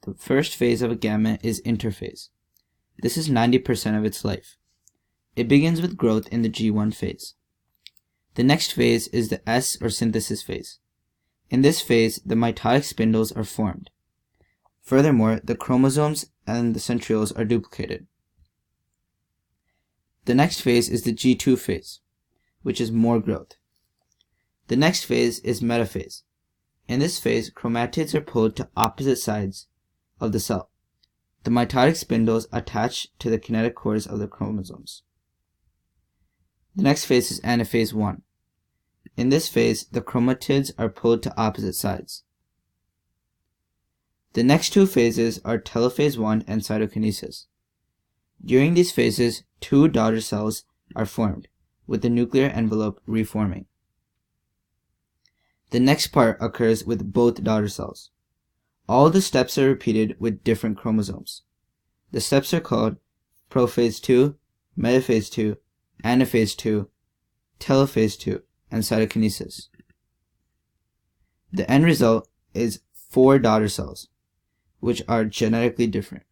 The first phase of a gamete is interphase. This is 90% of its life. It begins with growth in the G1 phase. The next phase is the S or synthesis phase. In this phase, the mitotic spindles are formed. Furthermore, the chromosomes and the centrioles are duplicated. The next phase is the G2 phase, which is more growth. The next phase is metaphase. In this phase, chromatids are pulled to opposite sides of the cell. The mitotic spindles attach to the kinetic cores of the chromosomes. The next phase is anaphase 1. In this phase, the chromatids are pulled to opposite sides. The next two phases are telophase 1 and cytokinesis. During these phases, two daughter cells are formed, with the nuclear envelope reforming. The next part occurs with both daughter cells. All the steps are repeated with different chromosomes. The steps are called prophase 2, metaphase 2, anaphase 2, telophase 2, and cytokinesis. The end result is 4 daughter cells, which are genetically different.